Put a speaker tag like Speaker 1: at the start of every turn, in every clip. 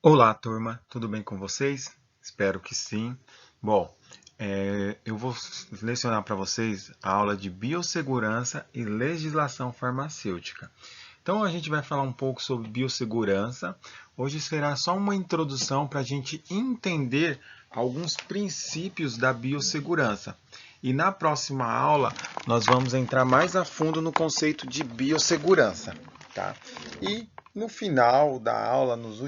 Speaker 1: Olá, turma, tudo bem com vocês? Espero que sim. Bom, eu vou lecionar para vocês a aula de biossegurança e legislação farmacêutica. Então, a gente vai falar um pouco sobre biossegurança. Hoje será só uma introdução para a gente entender alguns princípios da biossegurança. E na próxima aula, nós vamos entrar mais a fundo no conceito de biossegurança, tá? E no final da aula, nas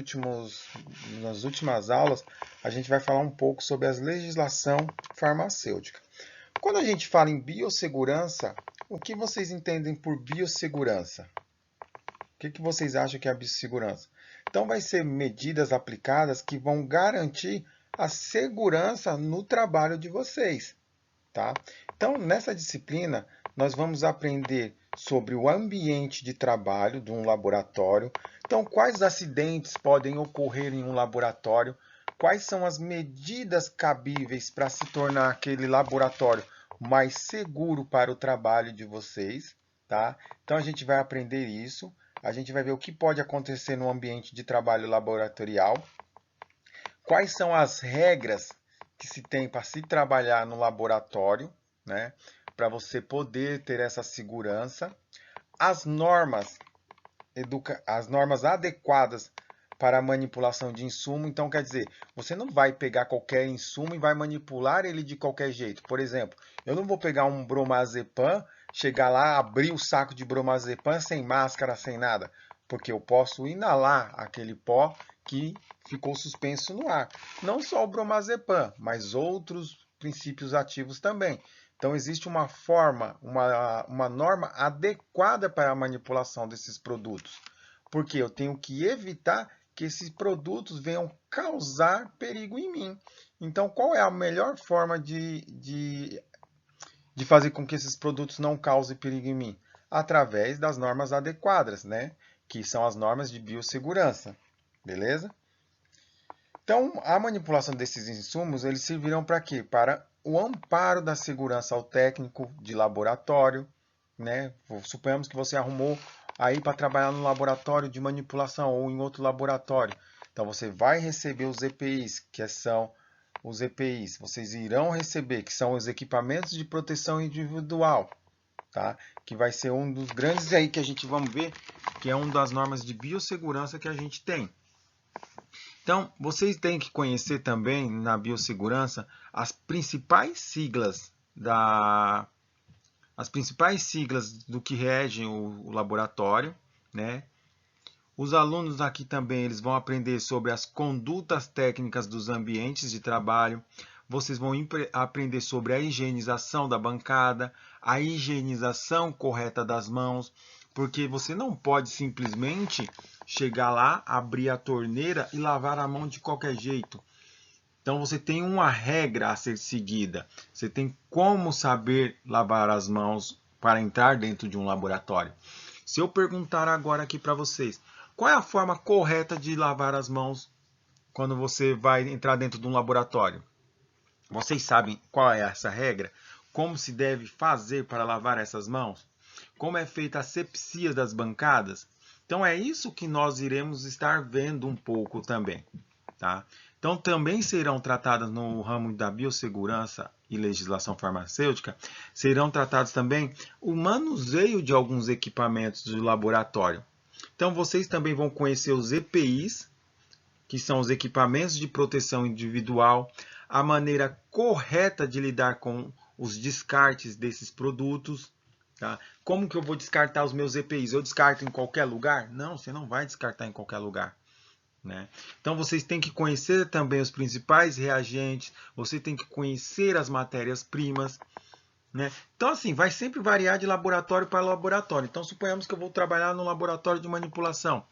Speaker 1: últimas aulas, a gente vai falar um pouco sobre a legislação farmacêutica. Quando a gente fala em biossegurança, o que vocês entendem por biossegurança? O que vocês acham que é a biossegurança? Então, vai ser medidas aplicadas que vão garantir a segurança no trabalho de vocês, tá? Então, nessa disciplina, nós vamos aprender sobre o ambiente de trabalho de um laboratório. Então, quais acidentes podem ocorrer em um laboratório? Quais são as medidas cabíveis para se tornar aquele laboratório mais seguro para o trabalho de vocês, tá? Então, a gente vai aprender isso. A gente vai ver o que pode acontecer no ambiente de trabalho laboratorial. Quais são as regras que se tem para se trabalhar no laboratório, né? Para você poder ter essa segurança. As normas, as normas adequadas para a manipulação de insumo. Então, quer dizer, você não vai pegar qualquer insumo e vai manipular ele de qualquer jeito. Por exemplo, eu não vou pegar um bromazepam, chegar lá, abrir o saco de bromazepam sem máscara, sem nada, porque eu posso inalar aquele pó que ficou suspenso no ar. Não só o bromazepam, mas outros princípios ativos também. Então, existe uma forma, uma norma adequada para a manipulação desses produtos. Porque eu tenho que evitar que esses produtos venham causar perigo em mim. Então, qual é a melhor forma de fazer com que esses produtos não causem perigo em mim? Através das normas adequadas, né? Que são as normas de biossegurança. Beleza? Então, a manipulação desses insumos, eles servirão para quê? Para o amparo da segurança ao técnico de laboratório, né? Suponhamos que você arrumou aí para trabalhar no laboratório de manipulação ou em outro laboratório. Então, você vai receber os EPIs, que são os EPIs. Vocês irão receber, que são os equipamentos de proteção individual, tá? Que vai ser um dos grandes aí que a gente vamos ver, que é uma das normas de biossegurança que a gente tem. Então, vocês têm que conhecer também na biossegurança as principais siglas do que regem o laboratório, né? Os alunos aqui também eles vão aprender sobre as condutas técnicas dos ambientes de trabalho. Vocês vão aprender sobre a higienização da bancada, a higienização correta das mãos, porque você não pode simplesmente chegar lá, abrir a torneira e lavar a mão de qualquer jeito. Então você tem uma regra a ser seguida. Você tem como saber lavar as mãos para entrar dentro de um laboratório. Se eu perguntar agora aqui para vocês, qual é a forma correta de lavar as mãos quando você vai entrar dentro de um laboratório? Vocês sabem qual é essa regra? Como se deve fazer para lavar essas mãos? Como é feita a asepsia das bancadas? Então é isso que nós iremos estar vendo um pouco também, tá? Então também serão tratadas no ramo da biossegurança e legislação farmacêutica, serão tratados também o manuseio de alguns equipamentos de laboratório. Então vocês também vão conhecer os EPIs, que são os equipamentos de proteção individual, a maneira correta de lidar com os descartes desses produtos. Tá? Como que eu vou descartar os meus EPIs? Eu descarto em qualquer lugar? Não, você não vai descartar em qualquer lugar. Né? Então vocês têm que conhecer também os principais reagentes, você tem que conhecer as matérias-primas. Né? Então, assim, vai sempre variar de laboratório para laboratório. Então, suponhamos que eu vou trabalhar no laboratório de manipulação.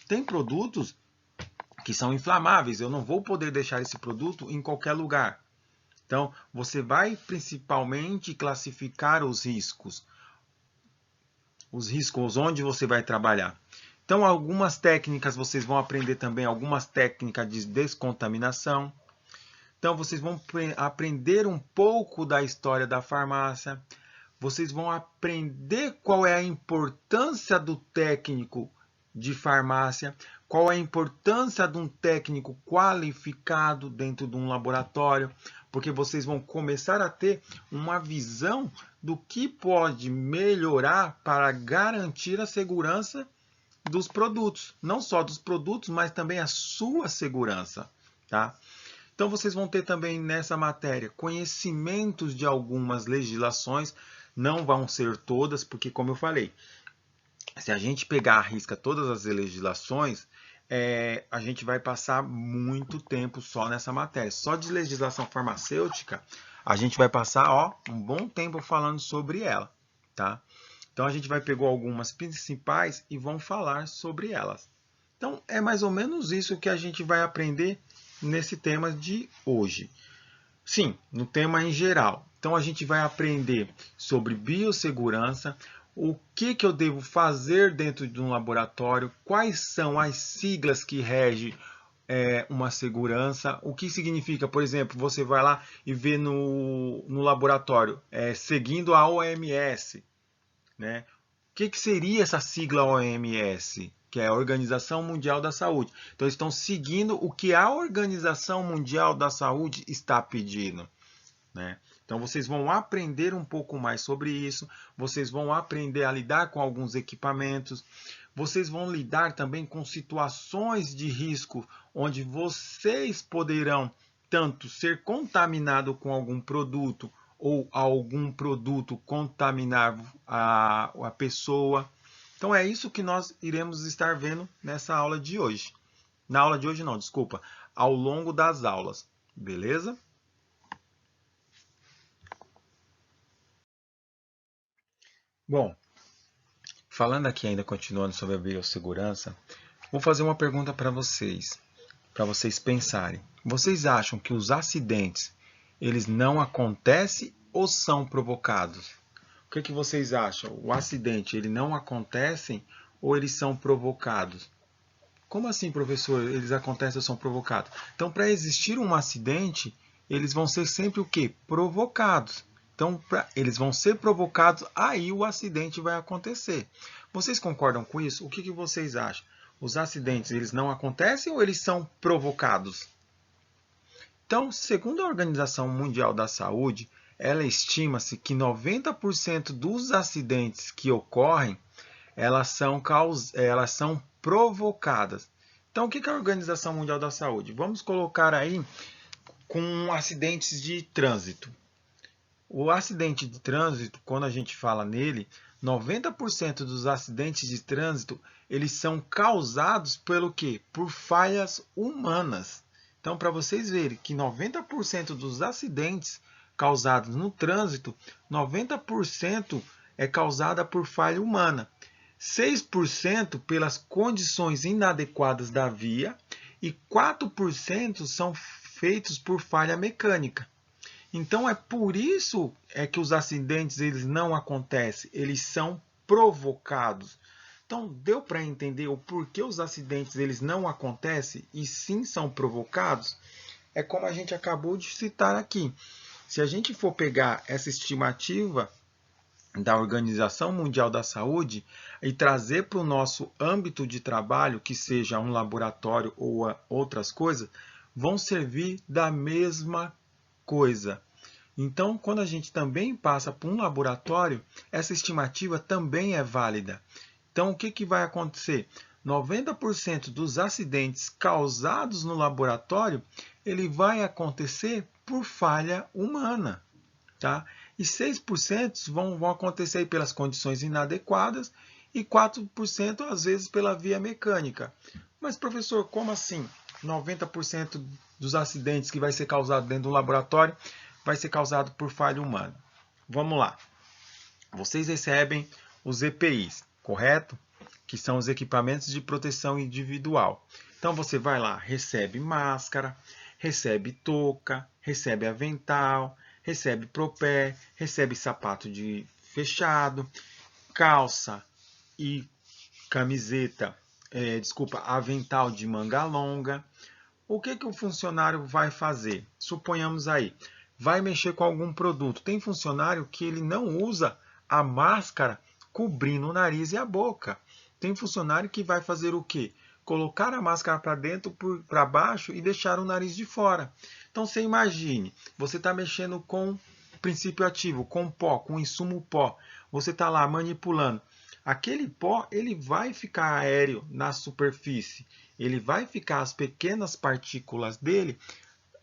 Speaker 1: Tem produtos que são inflamáveis, eu não vou poder deixar esse produto em qualquer lugar. Então, você vai principalmente classificar os riscos onde você vai trabalhar. Então, algumas técnicas vocês vão aprender também, algumas técnicas de descontaminação. Então, vocês vão aprender um pouco da história da farmácia. Vocês vão aprender qual é a importância do técnico de farmácia, qual é a importância de um técnico qualificado dentro de um laboratório, porque vocês vão começar a ter uma visão do que pode melhorar para garantir a segurança dos produtos, não só dos produtos, mas também a sua segurança, tá? Então vocês vão ter também nessa matéria conhecimentos de algumas legislações, não vão ser todas, porque como eu falei, se a gente pegar à risca todas as legislações, a gente vai passar muito tempo só nessa matéria. Só de legislação farmacêutica, a gente vai passar um bom tempo falando sobre ela, tá? Então a gente vai pegar algumas principais e vamos falar sobre elas. Então é mais ou menos isso que a gente vai aprender nesse tema de hoje. Sim, no tema em geral. Então a gente vai aprender sobre biossegurança, o que eu devo fazer dentro de um laboratório, quais são as siglas que regem uma segurança, o que significa, por exemplo, você vai lá e vê no laboratório, seguindo a OMS, né? O que seria essa sigla OMS? Que é a Organização Mundial da Saúde. Então, eles estão seguindo o que a Organização Mundial da Saúde está pedindo, né? Então, vocês vão aprender um pouco mais sobre isso, vocês vão aprender a lidar com alguns equipamentos, vocês vão lidar também com situações de risco, onde vocês poderão tanto ser contaminado com algum produto, ou algum produto contaminar a pessoa. Então é isso que nós iremos estar vendo nessa aula de hoje. Na aula de hoje não, desculpa. Ao longo das aulas. Beleza? Bom, falando aqui ainda, continuando sobre a biossegurança, vou fazer uma pergunta para vocês pensarem. Vocês acham que os acidentes, eles não acontecem ou são provocados? O que vocês acham? O acidente, ele não acontece ou eles são provocados? Como assim, professor? Eles acontecem ou são provocados? Então, para existir um acidente, eles vão ser sempre o quê? Provocados. Então, eles vão ser provocados, aí o acidente vai acontecer. Vocês concordam com isso? O que vocês acham? Os acidentes, eles não acontecem ou eles são provocados? Então, segundo a Organização Mundial da Saúde, ela estima-se que 90% dos acidentes que ocorrem, elas são provocadas. Então, o que é a Organização Mundial da Saúde? Vamos colocar aí com acidentes de trânsito. O acidente de trânsito, quando a gente fala nele, 90% dos acidentes de trânsito, eles são causados pelo quê? Por falhas humanas. Então, para vocês verem que 90% dos acidentes causados no trânsito, 90% é causada por falha humana. 6% pelas condições inadequadas da via e 4% são feitos por falha mecânica. Então é por isso que os acidentes eles não acontecem, eles são provocados. Então deu para entender o porquê os acidentes eles não acontecem e sim são provocados? É como a gente acabou de citar aqui. Se a gente for pegar essa estimativa da Organização Mundial da Saúde e trazer para o nosso âmbito de trabalho, que seja um laboratório ou outras coisas, vão servir da mesma coisa. Então, quando a gente também passa por um laboratório, essa estimativa também é válida. Então, o que vai acontecer? 90% dos acidentes causados no laboratório, ele vai acontecer por falha humana, tá? E 6% vão acontecer pelas condições inadequadas e 4% às vezes pela via mecânica. Mas, professor, como assim? 90% dos acidentes que vai ser causado dentro do laboratório vai ser causado por falha humana. Vamos lá. Vocês recebem os EPIs, correto? Que são os equipamentos de proteção individual. Então você vai lá, recebe máscara, recebe touca, recebe avental, recebe propé, recebe sapato de fechado, calça e camiseta, avental de manga longa. O que o funcionário vai fazer? Suponhamos aí, vai mexer com algum produto. Tem funcionário que ele não usa a máscara cobrindo o nariz e a boca. Tem funcionário que vai fazer o quê? Colocar a máscara para dentro, para baixo e deixar o nariz de fora. Então você imagine, você está mexendo com princípio ativo, com pó, com insumo pó. Você está lá manipulando. Aquele pó ele vai ficar aéreo na superfície. Ele vai ficar as pequenas partículas dele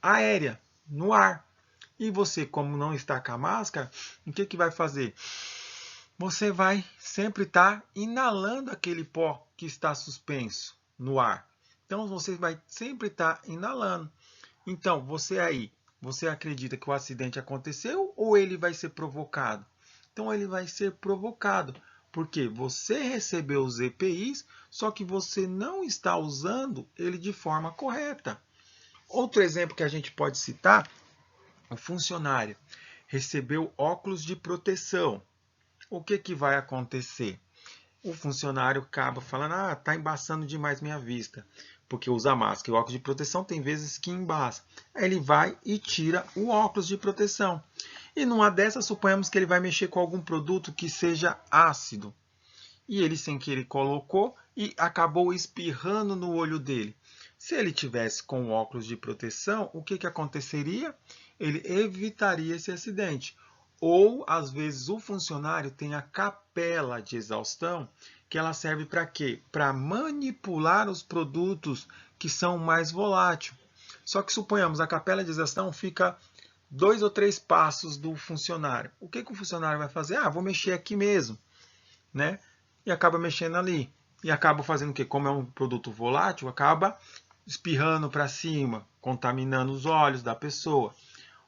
Speaker 1: aérea, no ar. E você, como não está com a máscara, o que vai fazer? Você vai sempre estar inalando aquele pó que está suspenso no ar. Então você vai sempre estar inalando. Então você acredita que o acidente aconteceu ou ele vai ser provocado? Então ele vai ser provocado, porque você recebeu os EPIs, só que você não está usando ele de forma correta. Outro exemplo que a gente pode citar, o funcionário recebeu óculos de proteção. O que vai acontecer? O funcionário acaba falando, está embaçando demais minha vista, porque usa máscara. E o óculos de proteção tem vezes que embaça. Aí ele vai e tira o óculos de proteção. E numa dessas, suponhamos que ele vai mexer com algum produto que seja ácido. E ele, sem querer, colocou e acabou espirrando no olho dele. Se ele tivesse com óculos de proteção, o que aconteceria? Ele evitaria esse acidente. Ou, às vezes, o funcionário tem a capela de exaustão, que ela serve para quê? Para manipular os produtos que são mais voláteis. Só que, suponhamos, a capela de exaustão fica 2 ou 3 passos do funcionário. O que o funcionário vai fazer? Vou mexer aqui mesmo, né? E acaba mexendo ali. E acaba fazendo o quê? Como é um produto volátil, acaba espirrando para cima, contaminando os olhos da pessoa.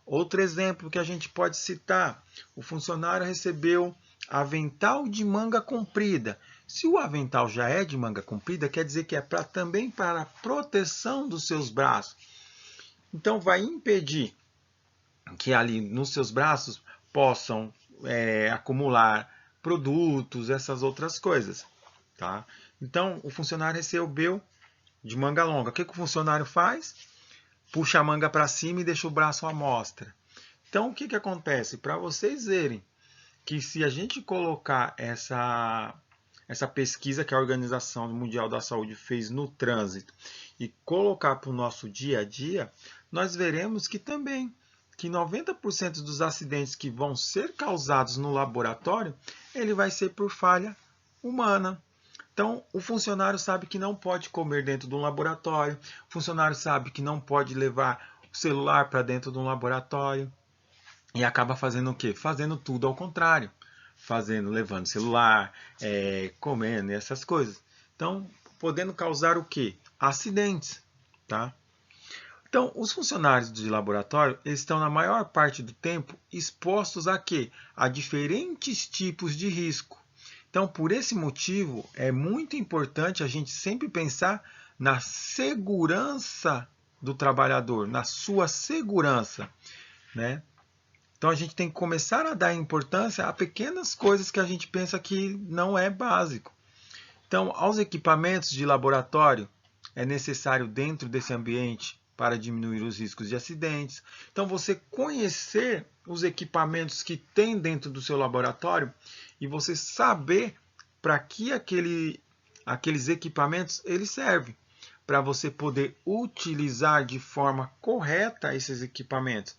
Speaker 1: Outro exemplo que a gente pode citar, o funcionário recebeu avental de manga comprida. Se o avental já é de manga comprida, quer dizer que é também para a proteção dos seus braços. Então vai impedir que ali nos seus braços possam acumular produtos, essas outras coisas. Tá? Então o funcionário recebeu de manga longa. O que o funcionário faz? Puxa a manga para cima e deixa o braço à mostra. Então, o que acontece? Para vocês verem que se a gente colocar essa pesquisa que a Organização Mundial da Saúde fez no trânsito e colocar para o nosso dia a dia, nós veremos que também que 90% dos acidentes que vão ser causados no laboratório, ele vai ser por falha humana. Então, o funcionário sabe que não pode comer dentro de um laboratório, o funcionário sabe que não pode levar o celular para dentro de um laboratório e acaba fazendo o quê? Fazendo tudo ao contrário, levando celular, comendo essas coisas. Então, podendo causar o quê? Acidentes, tá? Então, os funcionários de laboratório estão na maior parte do tempo expostos a quê? A diferentes tipos de risco. Então, por esse motivo, é muito importante a gente sempre pensar na segurança do trabalhador, na sua segurança, né? Então, a gente tem que começar a dar importância a pequenas coisas que a gente pensa que não é básico. Então, aos equipamentos de laboratório, é necessário dentro desse ambiente para diminuir os riscos de acidentes. Então, você conhecer os equipamentos que tem dentro do seu laboratório e você saber para que aqueles equipamentos eles servem, para você poder utilizar de forma correta esses equipamentos.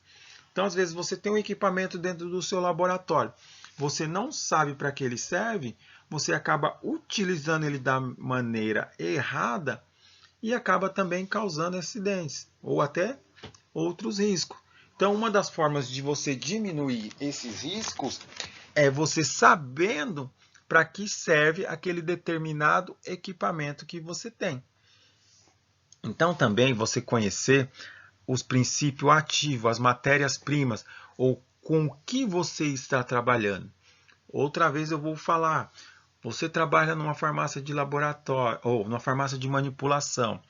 Speaker 1: Então, às vezes, você tem um equipamento dentro do seu laboratório, você não sabe para que ele serve, você acaba utilizando ele da maneira errada e acaba também causando acidentes ou até outros riscos. Então, uma das formas de você diminuir esses riscos é você sabendo para que serve aquele determinado equipamento que você tem. Então, também você conhecer os princípios ativos, as matérias-primas, ou com o que você está trabalhando. Outra vez eu vou falar, você trabalha numa farmácia de laboratório, ou numa farmácia de manipulação,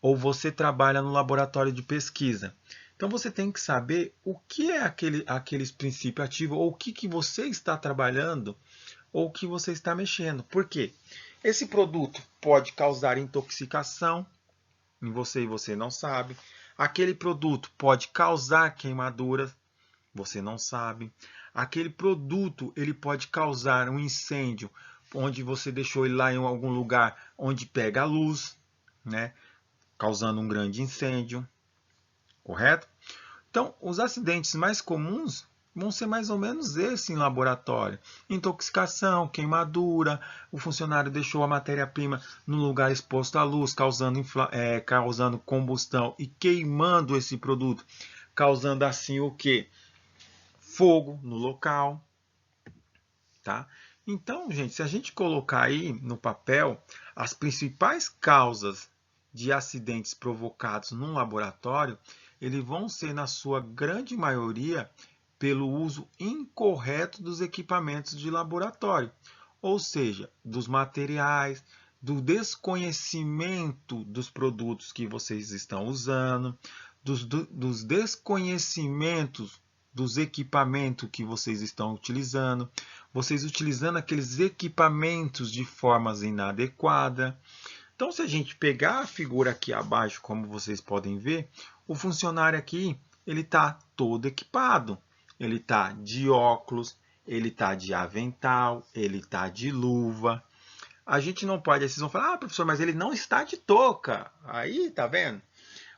Speaker 1: ou você trabalha no laboratório de pesquisa. Então você tem que saber o que é aqueles princípios ativos, ou o que você está trabalhando, ou o que você está mexendo. Por quê? Esse produto pode causar intoxicação em você e você não sabe. Aquele produto pode causar queimaduras, você não sabe. Aquele produto ele pode causar um incêndio onde você deixou ele lá em algum lugar onde pega a luz, né, causando um grande incêndio, correto? Então, os acidentes mais comuns vão ser mais ou menos esse em laboratório. Intoxicação, queimadura, o funcionário deixou a matéria-prima no lugar exposto à luz, causando combustão e queimando esse produto, causando assim o quê? Fogo no local, tá? Então, gente, se a gente colocar aí no papel as principais causas de acidentes provocados num laboratório, eles vão ser, na sua grande maioria, pelo uso incorreto dos equipamentos de laboratório, ou seja, dos materiais, do desconhecimento dos produtos que vocês estão usando, dos desconhecimentos dos equipamentos que vocês estão utilizando, vocês utilizando aqueles equipamentos de formas inadequadas. Então, se a gente pegar a figura aqui abaixo, como vocês podem ver, o funcionário aqui, ele está todo equipado. Ele está de óculos, ele está de avental, ele está de luva. A gente não pode, aí vocês vão falar, professor, mas ele não está de touca. Aí, tá vendo?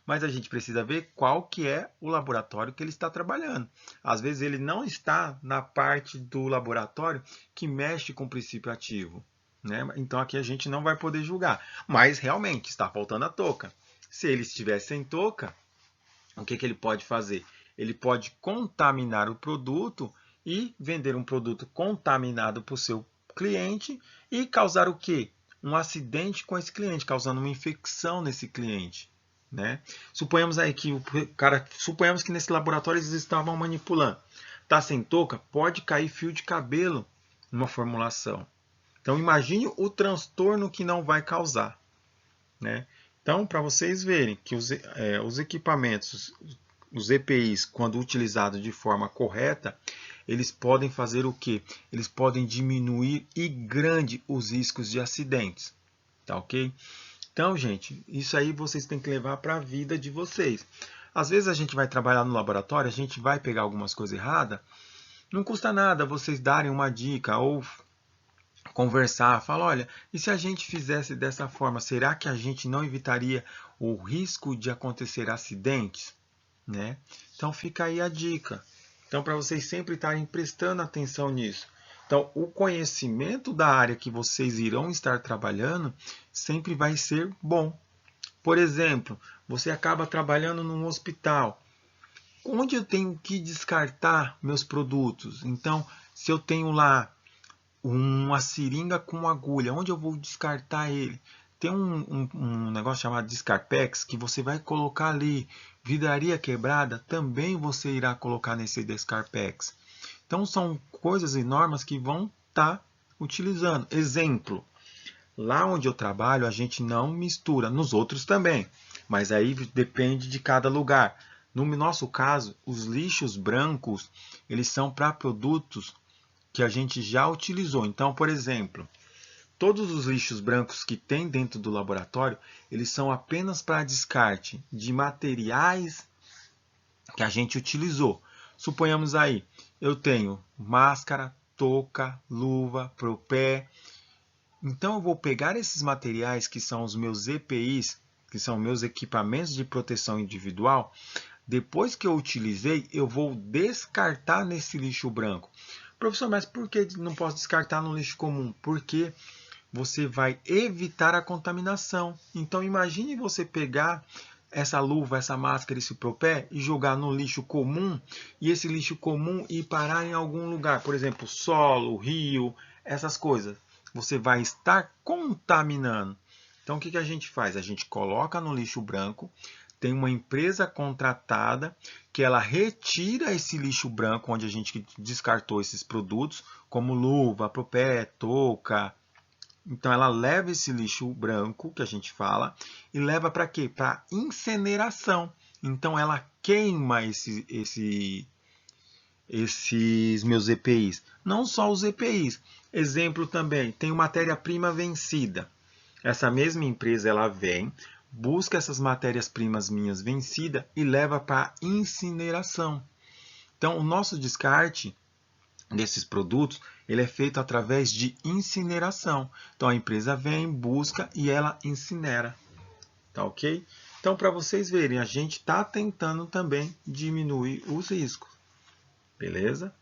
Speaker 1: Mas a gente precisa ver qual que é o laboratório que ele está trabalhando. Às vezes ele não está na parte do laboratório que mexe com o princípio ativo, né? Então aqui a gente não vai poder julgar. Mas realmente está faltando a touca. Se ele estiver sem touca, o que ele pode fazer? Ele pode contaminar o produto e vender um produto contaminado para o seu cliente e causar o quê? Um acidente com esse cliente, causando uma infecção nesse cliente. Né? Suponhamos aí que suponhamos que nesse laboratório eles estavam manipulando. Tá sem touca? Pode cair fio de cabelo numa formulação. Então imagine o transtorno que não vai causar, né? Então, para vocês verem que os equipamentos, os EPIs, quando utilizados de forma correta, eles podem fazer o quê? Eles podem diminuir e grande os riscos de acidentes, tá ok? Então, gente, isso aí vocês têm que levar para a vida de vocês. Às vezes a gente vai trabalhar no laboratório, a gente vai pegar algumas coisas erradas, não custa nada vocês darem uma dica ou conversar, falar, olha, e se a gente fizesse dessa forma, será que a gente não evitaria o risco de acontecer acidentes? Né? Então fica aí a dica. Então, para vocês sempre estarem prestando atenção nisso. Então, o conhecimento da área que vocês irão estar trabalhando sempre vai ser bom. Por exemplo, você acaba trabalhando num hospital. Onde eu tenho que descartar meus produtos? Então, se eu tenho lá uma seringa com agulha, onde eu vou descartar ele? Tem um negócio chamado Descarpex que você vai colocar ali. Vidraria quebrada também você irá colocar nesse Descarpex. Então são coisas e normas que vão estar utilizando. Exemplo, lá onde eu trabalho a gente não mistura, nos outros também, mas aí depende de cada lugar. No nosso caso, os lixos brancos, eles são para produtos que a gente já utilizou. Então, por exemplo, todos os lixos brancos que tem dentro do laboratório, eles são apenas para descarte de materiais que a gente utilizou. Suponhamos aí, eu tenho máscara, touca, luva, propé. Então eu vou pegar esses materiais que são os meus EPIs, que são meus equipamentos de proteção individual. Depois que eu utilizei, eu vou descartar nesse lixo branco. Professor, mas por que não posso descartar no lixo comum? Porque você vai evitar a contaminação. Então imagine você pegar essa luva, essa máscara, esse propé e jogar no lixo comum e esse lixo comum ir parar em algum lugar, por exemplo, solo, rio, essas coisas. Você vai estar contaminando. Então o que a gente faz? A gente coloca no lixo branco, tem uma empresa contratada que ela retira esse lixo branco onde a gente descartou esses produtos, como luva, propé, touca. Então ela leva esse lixo branco que a gente fala e leva para quê? Para incineração. Então ela queima esses meus EPIs. Não só os EPIs. Exemplo também, tem matéria-prima vencida. Essa mesma empresa ela vem, busca essas matérias-primas minhas vencidas e leva para incineração. Então o nosso descarte desses produtos, ele é feito através de incineração. Então a empresa vem, busca e ela incinera. Tá ok? Então, para vocês verem, a gente está tentando também diminuir os riscos. Beleza?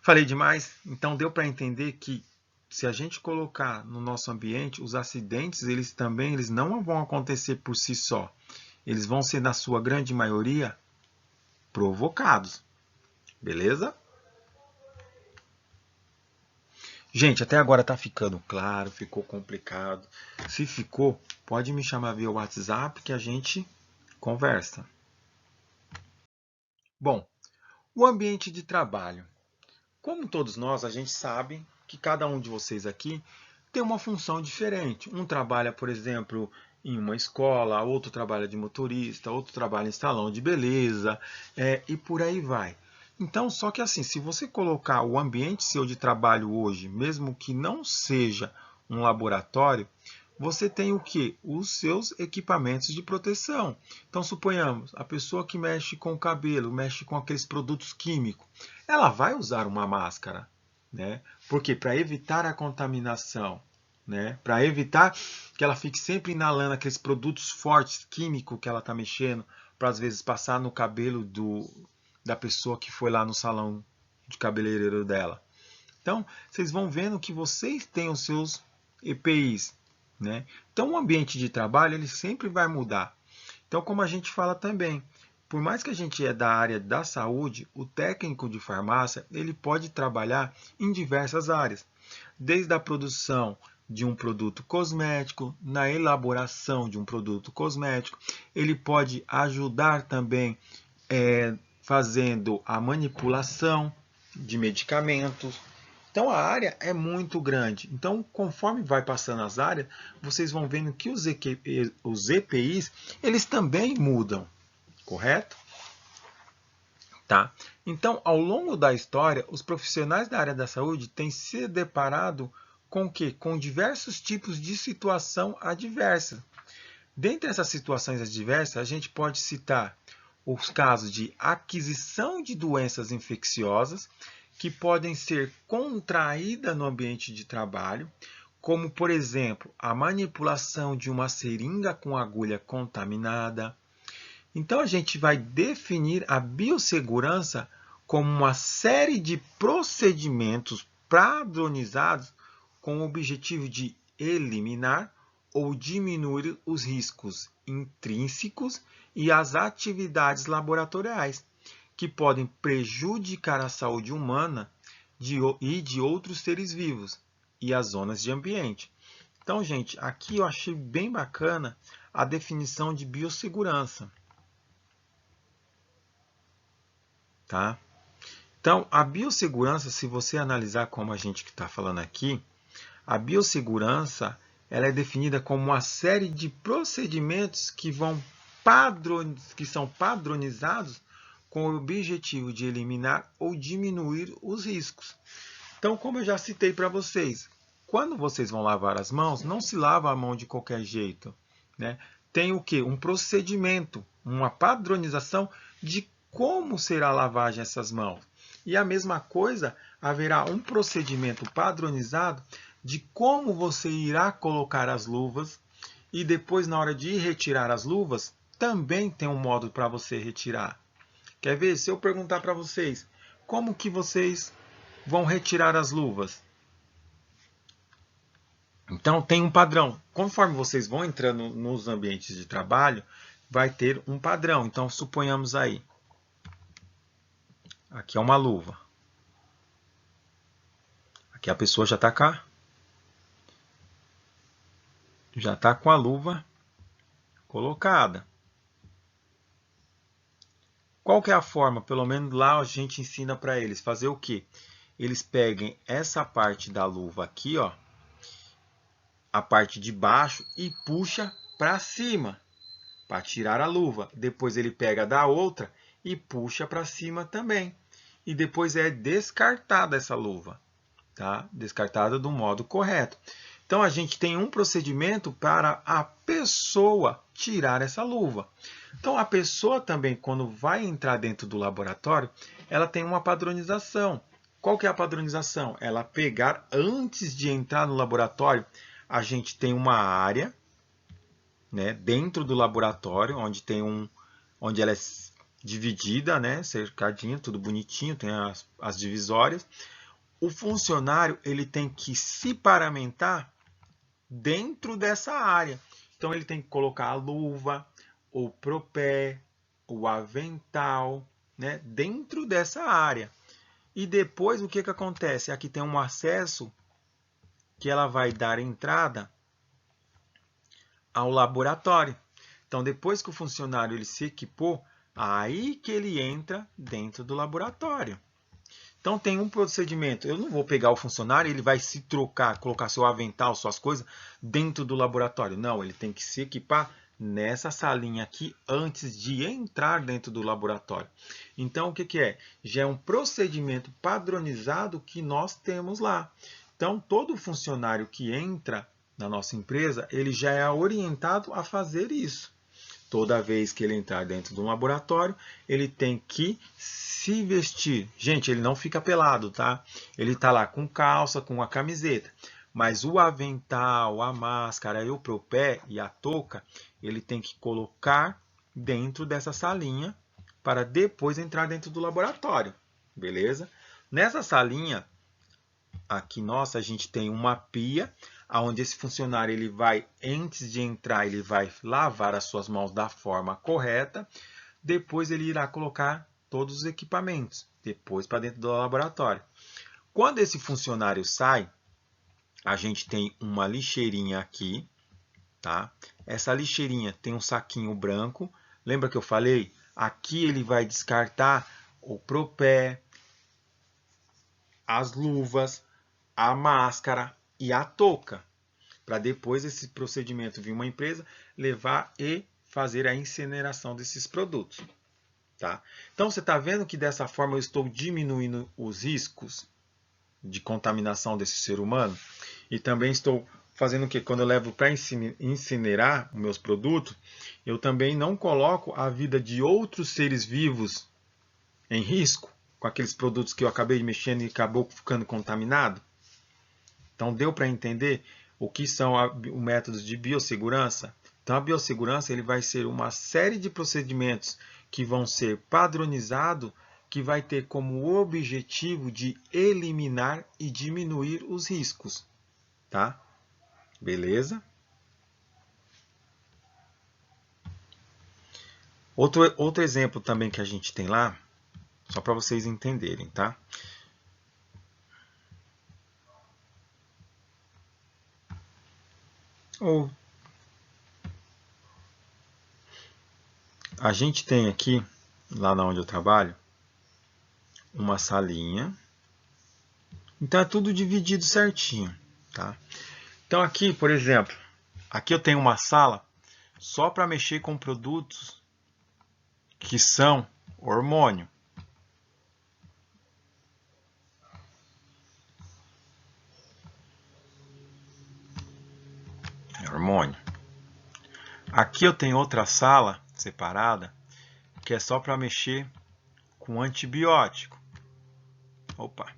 Speaker 1: Falei demais? Então deu para entender que se a gente colocar no nosso ambiente, os acidentes, eles não vão acontecer por si só. Eles vão ser, na sua grande maioria, provocados. Beleza? Gente, até agora tá ficando claro, ficou complicado. Se ficou, pode me chamar via WhatsApp que a gente conversa. Bom, o ambiente de trabalho. Como todos nós, a gente sabe que cada um de vocês aqui tem uma função diferente. Um trabalha, por exemplo, em uma escola, outro trabalha de motorista, outro trabalha em salão de beleza, e por aí vai. Então, só que assim, se você colocar o ambiente seu de trabalho hoje, mesmo que não seja um laboratório, você tem o que? Os seus equipamentos de proteção. Então, suponhamos, a pessoa que mexe com o cabelo, mexe com aqueles produtos químicos, ela vai usar uma máscara, né? Porque para evitar a contaminação, né? Para evitar que ela fique sempre inalando aqueles produtos fortes, químicos que ela está mexendo, para às vezes passar no cabelo da pessoa que foi lá no salão de cabeleireiro dela. Então, vocês vão vendo que vocês têm os seus EPIs, né? Então, o ambiente de trabalho ele sempre vai mudar. Então, como a gente fala também, por mais que a gente é da área da saúde, o técnico de farmácia ele pode trabalhar em diversas áreas, desde a produção de um produto cosmético, na elaboração de um produto cosmético, ele pode ajudar também fazendo a manipulação de medicamentos. Então a área é muito grande. Então, conforme vai passando as áreas, vocês vão vendo que os EPIs eles também mudam, correto? Tá? Então, ao longo da história, os profissionais da área da saúde têm se deparado com o quê? Com diversos tipos de situação adversa. Dentre essas situações adversas, a gente pode citar os casos de aquisição de doenças infecciosas, que podem ser contraídas no ambiente de trabalho, como, por exemplo, a manipulação de uma seringa com agulha contaminada. Então, a gente vai definir a biossegurança como uma série de procedimentos padronizados com o objetivo de eliminar ou diminuir os riscos intrínsecos e as atividades laboratoriais, que podem prejudicar a saúde humana e de outros seres vivos e as zonas de ambiente. Então, gente, aqui eu achei bem bacana a definição de biossegurança. Tá? Então, a biossegurança, se você analisar como a gente que está falando aqui, a biossegurança ela é definida como uma série de procedimentos que são padronizados com o objetivo de eliminar ou diminuir os riscos. Então, como eu já citei para vocês, quando vocês vão lavar as mãos, não se lava a mão de qualquer jeito, né? Tem o quê? Um procedimento, uma padronização de como será a lavagem dessas mãos. E a mesma coisa, haverá um procedimento padronizado de como você irá colocar as luvas e depois, na hora de retirar as luvas, também tem um modo para você retirar. Quer ver? Se eu perguntar para vocês, como que vocês vão retirar as luvas? Então, tem um padrão. Conforme vocês vão entrando nos ambientes de trabalho, vai ter um padrão. Então, suponhamos aí. Aqui é uma luva. Aqui a pessoa já está cá. Já está com a luva colocada. Qual que é a forma? Pelo menos lá a gente ensina para eles fazer o quê? Eles peguem essa parte da luva aqui, ó, a parte de baixo e puxa para cima para tirar a luva. Depois ele pega da outra e puxa para cima também. E depois é descartada essa luva, tá? Descartada do modo correto. Então, a gente tem um procedimento para a pessoa tirar essa luva. Então, a pessoa também, quando vai entrar dentro do laboratório, ela tem uma padronização. Qual que é a padronização? Ela pegar, antes de entrar no laboratório, a gente tem uma área, né, dentro do laboratório, onde ela é dividida, né, cercadinha, tudo bonitinho, tem as divisórias. O funcionário ele tem que se paramentar dentro dessa área. Então, ele tem que colocar a luva, o propé, o avental, né, dentro dessa área. E depois, o que acontece? Aqui tem um acesso que ela vai dar entrada ao laboratório. Então, depois que o funcionário ele se equipou, aí que ele entra dentro do laboratório. Então, tem um procedimento. Eu não vou pegar o funcionário, ele vai se trocar, colocar seu avental, suas coisas dentro do laboratório. Não, ele tem que se equipar nessa salinha aqui antes de entrar dentro do laboratório. Então, o que é? Já é um procedimento padronizado que nós temos lá. Então, todo funcionário que entra na nossa empresa, ele já é orientado a fazer isso. Toda vez que ele entrar dentro de um laboratório, ele tem que se vestir. Gente, ele não fica pelado, tá? Ele tá lá com calça, com a camiseta. Mas o avental, a máscara, o propé e a touca, ele tem que colocar dentro dessa salinha para depois entrar dentro do laboratório. Beleza? Nessa salinha, aqui nossa, a gente tem uma pia, onde esse funcionário ele vai, antes de entrar, ele vai lavar as suas mãos da forma correta. Depois ele irá colocar todos os equipamentos, depois para dentro do laboratório. Quando esse funcionário sai, a gente tem uma lixeirinha aqui, tá? Essa lixeirinha tem um saquinho branco. Lembra que eu falei? Aqui ele vai descartar o propé, as luvas, a máscara e a touca, para depois esse procedimento vir uma empresa levar e fazer a incineração desses produtos. Tá? Então, você está vendo que dessa forma eu estou diminuindo os riscos de contaminação desse ser humano? E também estou fazendo o que? Quando eu levo para incinerar os meus produtos, eu também não coloco a vida de outros seres vivos em risco, com aqueles produtos que eu acabei mexendo e acabou ficando contaminado? Então, deu para entender o que são os métodos de biossegurança? Então, a biossegurança ele vai ser uma série de procedimentos que vão ser padronizados, que vai ter como objetivo de eliminar e diminuir os riscos. Tá? Beleza? Outro exemplo também que a gente tem lá, só para vocês entenderem, tá? A gente tem aqui, lá onde eu trabalho, uma salinha. Então é tudo dividido certinho, tá? Então aqui, por exemplo, aqui eu tenho uma sala só para mexer com produtos que são hormônio. Hormônio. Aqui eu tenho outra sala separada que é só para mexer com antibiótico. Opa.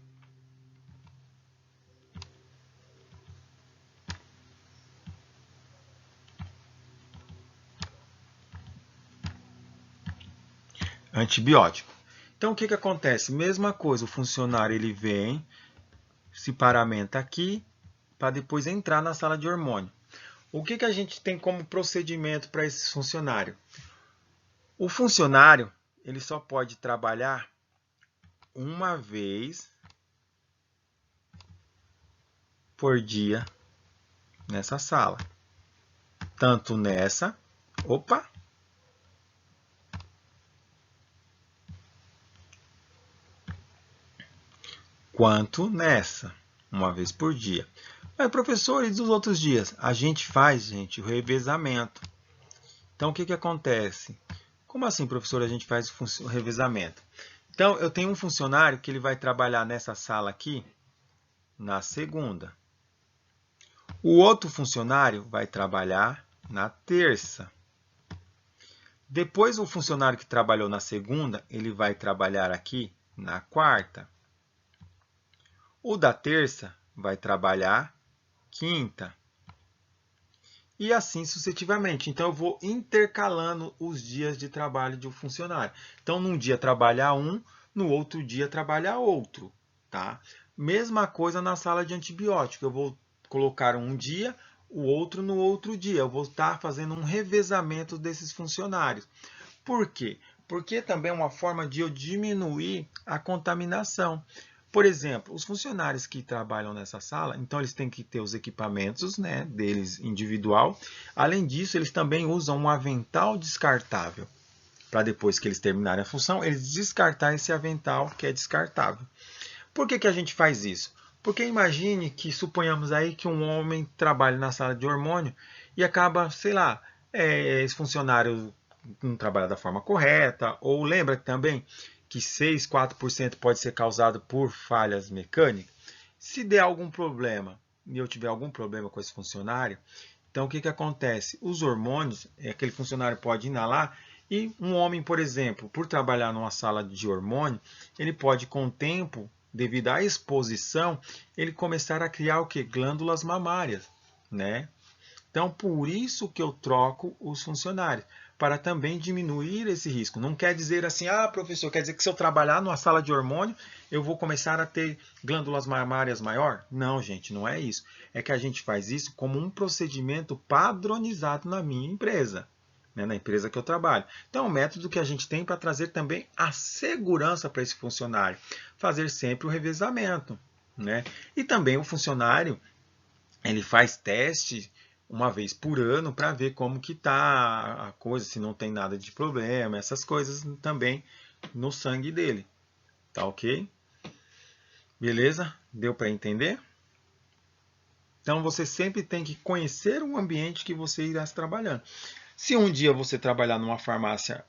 Speaker 1: Antibiótico. Então o que acontece? Mesma coisa, o funcionário ele vem, se paramenta aqui para depois entrar na sala de hormônio. O que a gente tem como procedimento para esse funcionário? O funcionário ele só pode trabalhar uma vez por dia nessa sala. Tanto nessa, quanto nessa, uma vez por dia. Mas, professor, e dos outros dias? A gente faz, gente, o revezamento. Então, o que acontece? Como assim, professor, a gente faz o revezamento? Então, eu tenho um funcionário que ele vai trabalhar nessa sala aqui na segunda. O outro funcionário vai trabalhar na terça. Depois, o funcionário que trabalhou na segunda, ele vai trabalhar aqui na quarta. O da terça vai trabalhar quinta. E assim sucessivamente. Então, eu vou intercalando os dias de trabalho de um funcionário. Então, num dia trabalhar um, no outro dia trabalhar outro. Tá? Mesma coisa na sala de antibiótico. Eu vou colocar um dia, o outro no outro dia. Eu vou estar fazendo um revezamento desses funcionários. Por quê? Porque também é uma forma de eu diminuir a contaminação. Por exemplo, os funcionários que trabalham nessa sala, então eles têm que ter os equipamentos, né, deles individual. Além disso, eles também usam um avental descartável, para depois que eles terminarem a função, eles descartar esse avental que é descartável. Por que a gente faz isso? Porque imagine que, suponhamos aí que um homem trabalha na sala de hormônio e acaba, sei lá, esse funcionário não trabalha da forma correta, ou lembra também que 6, 4% pode ser causado por falhas mecânicas. Se der algum problema e eu tiver algum problema com esse funcionário, então o que acontece? Os hormônios, aquele funcionário pode inalar e um homem, por exemplo, por trabalhar numa sala de hormônio, ele pode com o tempo, devido à exposição, ele começar a criar o que? Glândulas mamárias, né? Então, por isso que eu troco os funcionários, para também diminuir esse risco. Não quer dizer assim, professor, quer dizer que se eu trabalhar numa sala de hormônio, eu vou começar a ter glândulas mamárias maior? Não, gente, não é isso. É que a gente faz isso como um procedimento padronizado na minha empresa, né, na empresa que eu trabalho. Então, é um método que a gente tem para trazer também a segurança para esse funcionário. Fazer sempre o revezamento, né? E também o funcionário, ele faz teste uma vez por ano para ver como que está a coisa, se não tem nada de problema, essas coisas também no sangue dele. Tá ok? Beleza? Deu para entender? Então você sempre tem que conhecer o ambiente que você irá trabalhando. Se um dia você trabalhar numa farmácia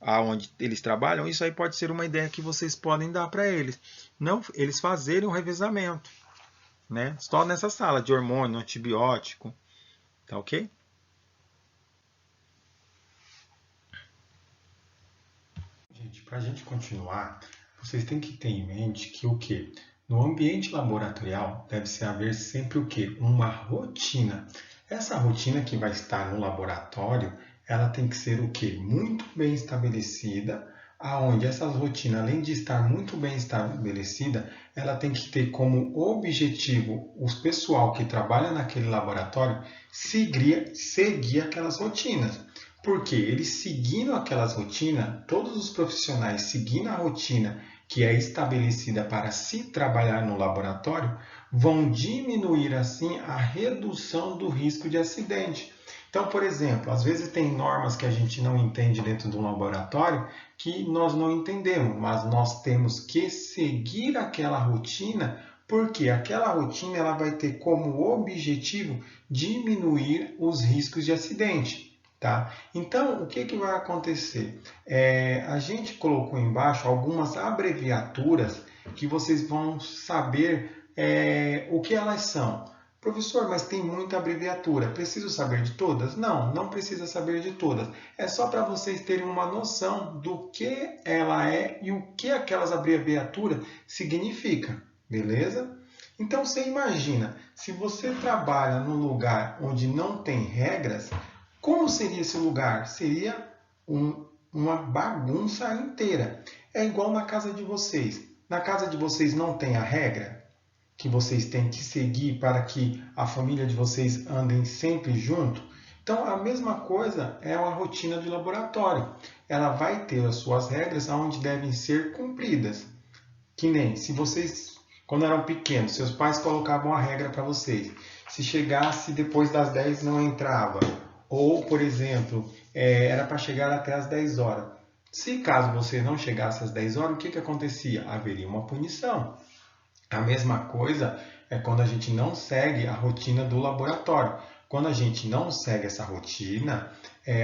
Speaker 1: onde eles trabalham, isso aí pode ser uma ideia que vocês podem dar para eles. Não, eles fazerem o revezamento, né? Só nessa sala de hormônio, antibiótico, tá ok?
Speaker 2: Gente, para a gente continuar, vocês têm que ter em mente que o quê? No ambiente laboratorial deve-se haver sempre o quê? Uma rotina. Essa rotina que vai estar no laboratório, ela tem que ser o quê? Muito bem estabelecida, aonde essa rotina, além de estar muito bem estabelecida, ela tem que ter como objetivo o pessoal que trabalha naquele laboratório seguir aquelas rotinas. Porque eles seguindo aquelas rotinas, todos os profissionais seguindo a rotina que é estabelecida para se trabalhar no laboratório, vão diminuir assim a redução do risco de acidente. Então, por exemplo, às vezes tem normas que a gente não entende dentro de um laboratório que nós não entendemos, mas nós temos que seguir aquela rotina, porque aquela rotina ela vai ter como objetivo diminuir os riscos de acidente. Tá? Então, o que vai acontecer? A gente colocou embaixo algumas abreviaturas que vocês vão saber o que elas são. Professor, mas tem muita abreviatura. Preciso saber de todas? Não, não precisa saber de todas. É só para vocês terem uma noção do que ela é e o que aquelas abreviaturas significam. Beleza? Então, você imagina, se você trabalha num lugar onde não tem regras, como seria esse lugar? Seria uma bagunça inteira. É igual na casa de vocês. Na casa de vocês não tem a regra que vocês têm que seguir para que a família de vocês andem sempre junto? Então, a mesma coisa é uma rotina de laboratório. Ela vai ter as suas regras onde devem ser cumpridas. Que nem se vocês, quando eram pequenos, seus pais colocavam a regra para vocês. Se chegasse depois das 10 não entrava. Ou, por exemplo, era para chegar até as 10 horas. Se caso você não chegasse às 10 horas, o que acontecia? Haveria uma punição. A mesma coisa é quando a gente não segue a rotina do laboratório. Quando a gente não segue essa rotina,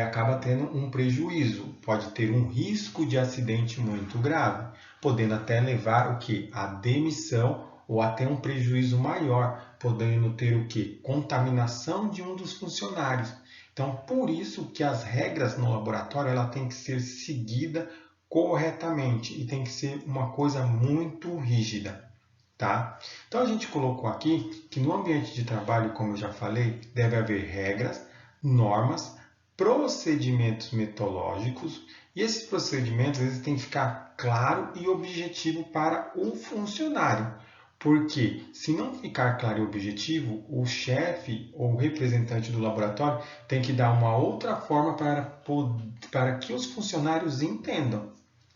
Speaker 2: acaba tendo um prejuízo. Pode ter um risco de acidente muito grave, podendo até levar o quê? A demissão ou até um prejuízo maior, podendo ter o quê? Contaminação de um dos funcionários. Então, por isso que as regras no laboratório ela tem que ser seguida corretamente e tem que ser uma coisa muito rígida, tá? Então, a gente colocou aqui que no ambiente de trabalho, como eu já falei, deve haver regras, normas, procedimentos metodológicos e esses procedimentos eles têm que ficar claro e objetivo para o funcionário. Porque se não ficar claro e objetivo, o chefe ou o representante do laboratório tem que dar uma outra forma para que os funcionários entendam.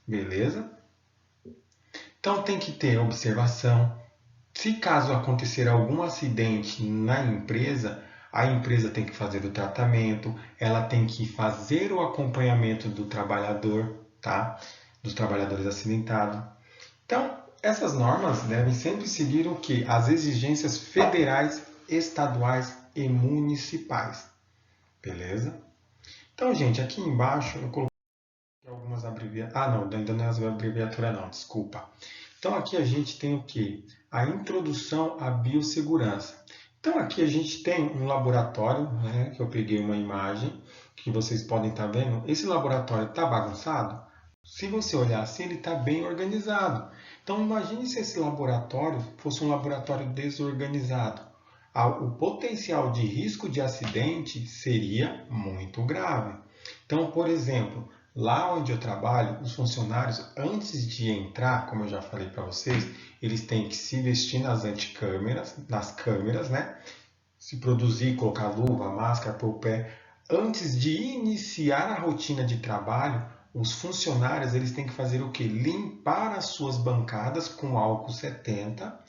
Speaker 2: Beleza? Então tem que ter observação. Se caso acontecer algum acidente na empresa, a empresa tem que fazer o tratamento, ela tem que fazer o acompanhamento do trabalhador, tá? Dos trabalhadores acidentados. Então, essas normas devem sempre seguir o quê? As exigências federais, estaduais e municipais. Beleza? Então, gente, aqui embaixo eu coloquei algumas abreviaturas. Ah, não, ainda não é as abreviaturas não, desculpa. Então, aqui a gente tem o quê? A introdução à biossegurança. Então, aqui a gente tem um laboratório, né, que eu peguei uma imagem, que vocês podem estar vendo. Esse laboratório está bagunçado? Se você olhar assim, ele está bem organizado. Então, imagine se esse laboratório fosse um laboratório desorganizado. O potencial de risco de acidente seria muito grave. Então, por exemplo, lá onde eu trabalho, os funcionários, antes de entrar, como eu já falei para vocês, eles têm que se vestir nas câmeras, né? Se produzir, colocar luva, máscara, pôr o pé. Antes de iniciar a rotina de trabalho, os funcionários eles têm que fazer o quê? Limpar as suas bancadas com álcool 70.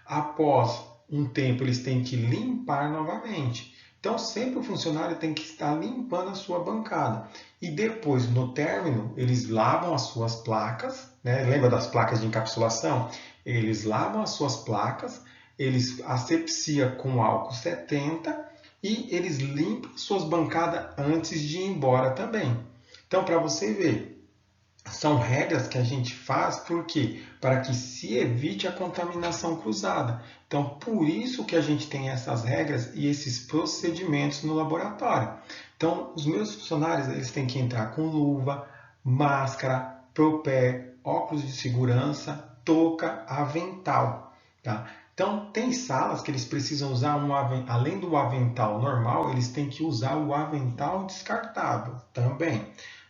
Speaker 2: Após um tempo, eles têm que limpar novamente. Então, sempre o funcionário tem que estar limpando a sua bancada. E depois, no término, eles lavam as suas placas, né? Lembra das placas de encapsulação? Eles lavam as suas placas, eles asepsiam com álcool 70 e eles limpam suas bancadas antes de ir embora também. Então, para você ver, são regras que a gente faz por quê? Para que se evite a contaminação cruzada. Então, por isso que a gente tem essas regras e esses procedimentos no laboratório. Então, os meus funcionários eles têm que entrar com luva, máscara, propé, óculos de segurança, touca, avental. Tá? Então, tem salas que eles precisam usar além do avental normal, eles têm que usar o avental descartável também.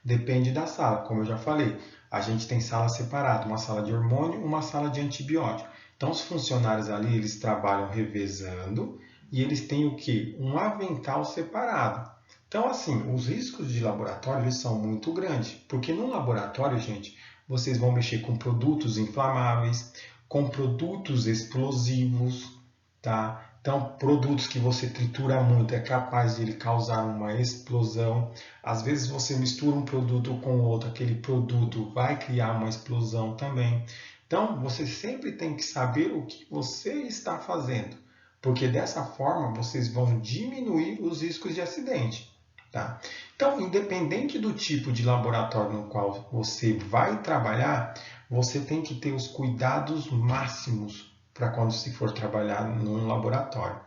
Speaker 2: Depende da sala, como eu já falei. A gente tem sala separada, uma sala de hormônio, uma sala de antibiótico. Então, os funcionários ali, eles trabalham revezando e eles têm o quê? Um avental separado. Então, assim, os riscos de laboratório eles são muito grandes, porque no laboratório, gente, vocês vão mexer com produtos inflamáveis, com produtos explosivos, tá? Então, produtos que você tritura muito é capaz de ele causar uma explosão. Às vezes você mistura um produto com outro, aquele produto vai criar uma explosão também. Então, você sempre tem que saber o que você está fazendo, porque dessa forma vocês vão diminuir os riscos de acidente. Tá? Então, independente do tipo de laboratório no qual você vai trabalhar, você tem que ter os cuidados máximos para quando se for trabalhar num laboratório.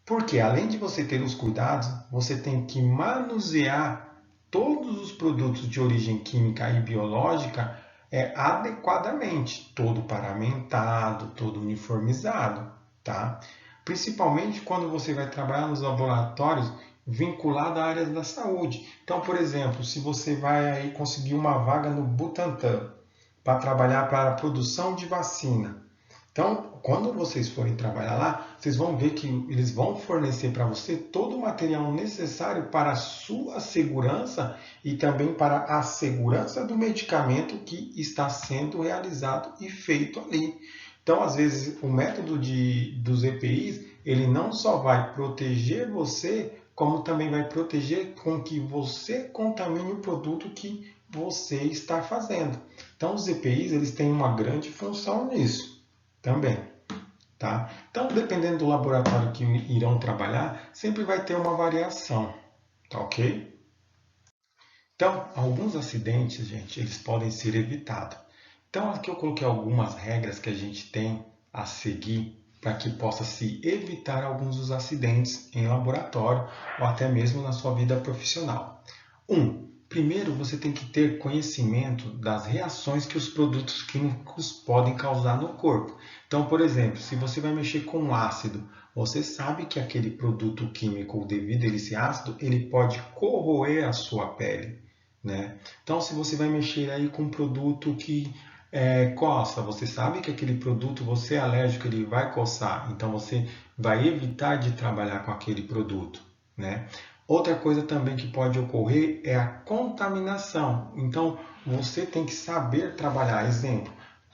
Speaker 2: Porque além de você ter os cuidados, você tem que manusear todos os produtos de origem química e biológica adequadamente, todo paramentado, todo uniformizado, tá? Principalmente quando você vai trabalhar nos laboratórios vinculado à área da saúde. Então, por exemplo, se você vai aí conseguir uma vaga no Butantan para trabalhar para a produção de vacina. Então, quando vocês forem trabalhar lá, vocês vão ver que eles vão fornecer para você todo o material necessário para a sua segurança e também para a segurança do medicamento que está sendo realizado e feito ali. Então, às vezes, o método dos EPIs, ele não só vai proteger você, como também vai proteger com que você contamine o produto que você está fazendo. Então, os EPIs eles têm uma grande função nisso também. Tá? Então, dependendo do laboratório que irão trabalhar, sempre vai ter uma variação. Tá ok? Então, alguns acidentes, gente, eles podem ser evitados. Então, aqui eu coloquei algumas regras que a gente tem a seguir para que possa se evitar alguns dos acidentes em laboratório ou até mesmo na sua vida profissional. Primeiro você tem que ter conhecimento das reações que os produtos químicos podem causar no corpo. Então, por exemplo, se você vai mexer com ácido, você sabe que aquele produto químico, devido a ele ser ácido, ele pode corroer a sua pele, né? Então, se você vai mexer aí com um produto que coça, você sabe que aquele produto, você é alérgico, ele vai coçar. Então, você vai evitar de trabalhar com aquele produto, né? Outra coisa também que pode ocorrer é a contaminação. Então, você tem que saber trabalhar. Exemplo,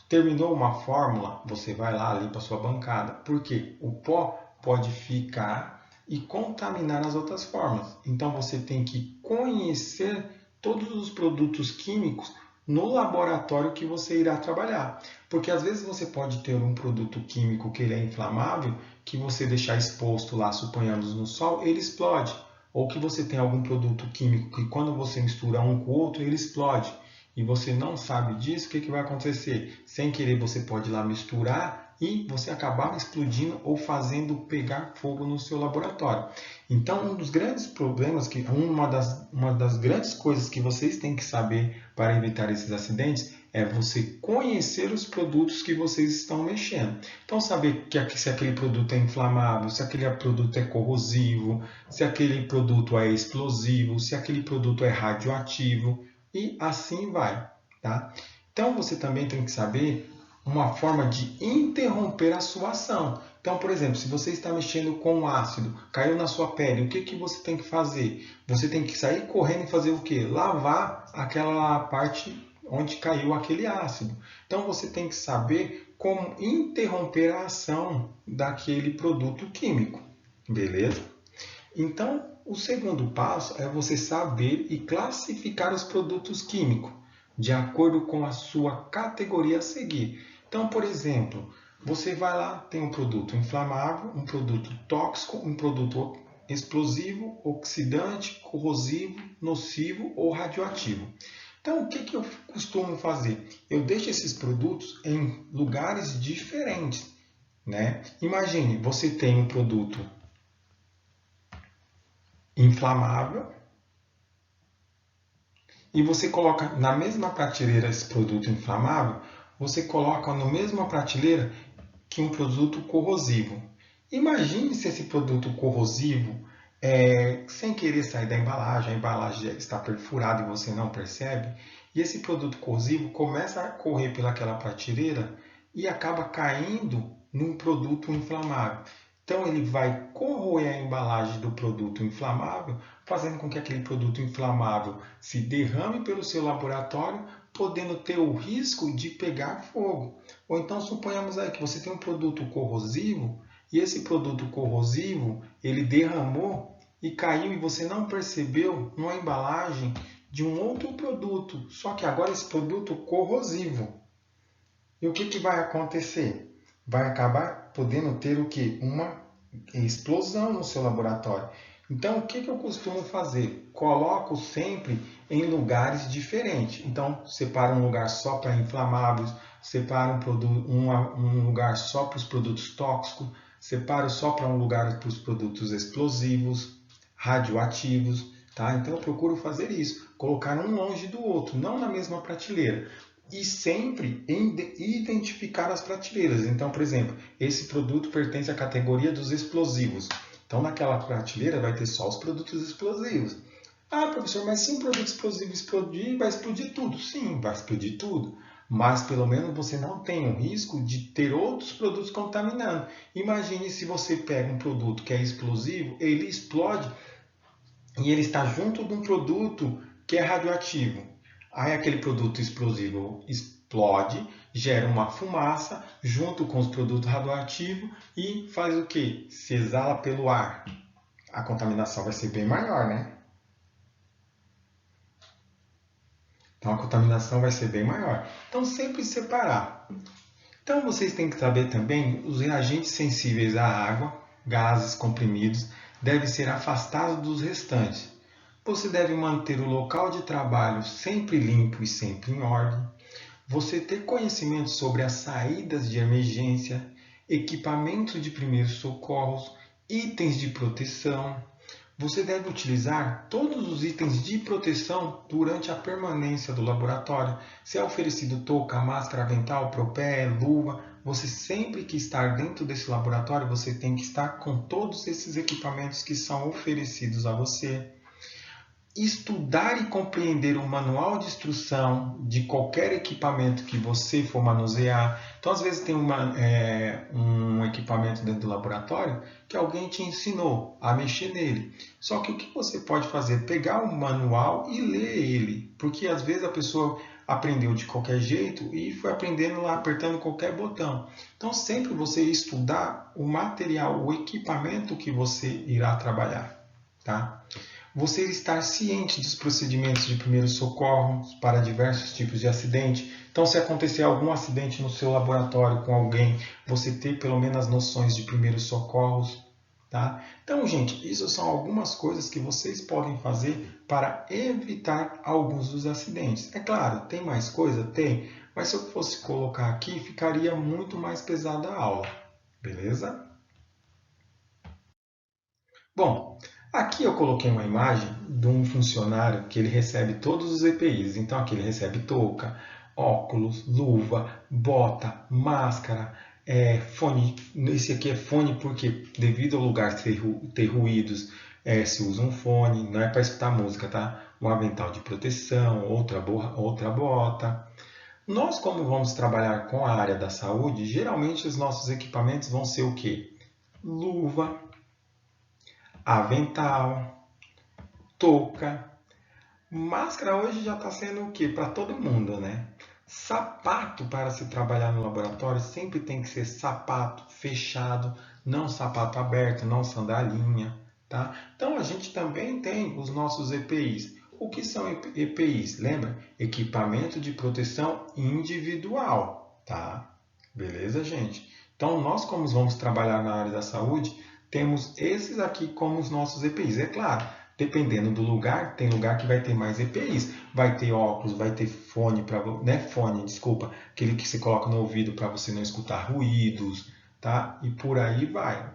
Speaker 2: terminou uma fórmula, você vai lá, limpa a sua bancada. Por quê? O pó pode ficar e contaminar as outras fórmulas. Então, você tem que conhecer todos os produtos químicos no laboratório que você irá trabalhar. Porque às vezes você pode ter um produto químico que ele é inflamável, que você deixar exposto lá, suponhamos, no sol, ele explode. Ou que você tem algum produto químico que quando você mistura um com o outro, ele explode. E você não sabe disso, o que vai acontecer? Sem querer você pode ir lá misturar e você acabar explodindo ou fazendo pegar fogo no seu laboratório. Então, um dos grandes problemas, uma das grandes coisas que vocês têm que saber para evitar esses acidentes é você conhecer os produtos que vocês estão mexendo. Então, saber se aquele produto é inflamável, se aquele produto é corrosivo, se aquele produto é explosivo, se aquele produto é radioativo e assim vai, tá? Então, você também tem que saber uma forma de interromper a sua ação. Então, por exemplo, se você está mexendo com ácido, caiu na sua pele, o que você tem que fazer? Você tem que sair correndo e fazer o quê? Lavar aquela parte onde caiu aquele ácido. Então, você tem que saber como interromper a ação daquele produto químico, beleza? Então, o segundo passo é você saber e classificar os produtos químicos de acordo com a sua categoria a seguir. Então, por exemplo, você vai lá, tem um produto inflamável, um produto tóxico, um produto explosivo, oxidante, corrosivo, nocivo ou radioativo. Então, o que eu costumo fazer? Eu deixo esses produtos em lugares diferentes, né? Imagine, você tem um produto inflamável e você coloca na mesma prateleira esse produto inflamável, você coloca na mesma prateleira que um produto corrosivo. Imagine se esse produto corrosivo, sem querer sair da embalagem, a embalagem está perfurada e você não percebe, e esse produto corrosivo começa a correr pelaquela prateleira e acaba caindo num produto inflamável. Então ele vai corroer a embalagem do produto inflamável, fazendo com que aquele produto inflamável se derrame pelo seu laboratório, podendo ter o risco de pegar fogo. Ou então suponhamos aí que você tem um produto corrosivo e esse produto corrosivo ele derramou e caiu e você não percebeu numa embalagem de um outro produto, só que agora esse produto corrosivo. E o que vai acontecer? Vai acabar podendo ter o que? Uma explosão no seu laboratório. Então, o que eu costumo fazer? Coloco sempre em lugares diferentes. Então, separo um lugar só para inflamáveis, separo um lugar só para os produtos tóxicos, separo só para um lugar para os produtos explosivos, radioativos. Tá? Então, eu procuro fazer isso, colocar um longe do outro, não na mesma prateleira. E sempre identificar as prateleiras. Então, por exemplo, esse produto pertence à categoria dos explosivos. Então, naquela prateleira vai ter só os produtos explosivos. Ah, professor, mas se um produto explosivo explodir, vai explodir tudo. Sim, vai explodir tudo. Mas pelo menos você não tem o risco de ter outros produtos contaminando. Imagine se você pega um produto que é explosivo, ele explode e ele está junto de um produto que é radioativo. Aí aquele produto explosivo explode, gera uma fumaça junto com os produtos radioativos e faz o quê? Se exala pelo ar. A contaminação vai ser bem maior, né? Então a contaminação vai ser bem maior. Então sempre separar. Então vocês têm que saber também os reagentes sensíveis à água, gases, comprimidos, devem ser afastados dos restantes. Você deve manter o local de trabalho sempre limpo e sempre em ordem. Você ter conhecimento sobre as saídas de emergência, equipamento de primeiros socorros, itens de proteção. Você deve utilizar todos os itens de proteção durante a permanência do laboratório. Se é oferecido touca, máscara, avental, propé, luva, você sempre que estar dentro desse laboratório, você tem que estar com todos esses equipamentos que são oferecidos a você. Estudar e compreender o manual de instrução de qualquer equipamento que você for manusear. Então, às vezes tem um equipamento dentro do laboratório que alguém te ensinou a mexer nele. Só que o que você pode fazer? Pegar o manual e ler ele. Porque às vezes a pessoa aprendeu de qualquer jeito e foi aprendendo lá, apertando qualquer botão. Então, sempre você estudar o material, o equipamento que você irá trabalhar, tá? Você estar ciente dos procedimentos de primeiros socorros para diversos tipos de acidente. Então, se acontecer algum acidente no seu laboratório com alguém, você ter pelo menos as noções de primeiros socorros, tá? Então, gente, isso são algumas coisas que vocês podem fazer para evitar alguns dos acidentes. É claro, tem mais coisa? Tem. Mas se eu fosse colocar aqui, ficaria muito mais pesada a aula. Beleza? Bom, aqui eu coloquei uma imagem de um funcionário que ele recebe todos os EPIs. Então, aqui ele recebe touca, óculos, luva, bota, máscara, fone. Esse aqui é fone porque, devido ao lugar ter ruídos, se usa um fone. Não é para escutar música, tá? Um avental de proteção, outra bota. Nós, como vamos trabalhar com a área da saúde, geralmente os nossos equipamentos vão ser o quê? Luva, avental, touca. Máscara hoje já está sendo o quê? Para todo mundo, né? Sapato para se trabalhar no laboratório sempre tem que ser sapato fechado, não sapato aberto, não sandalinha, tá? Então a gente também tem os nossos EPIs. O que são EPIs? Lembra? Equipamento de proteção individual, tá? Beleza, gente? Então nós, como vamos trabalhar na área da saúde, temos esses aqui como os nossos EPIs. É claro, dependendo do lugar, tem lugar que vai ter mais EPIs. Vai ter óculos, vai ter fone, aquele que você coloca no ouvido para você não escutar ruídos, tá? E por aí vai.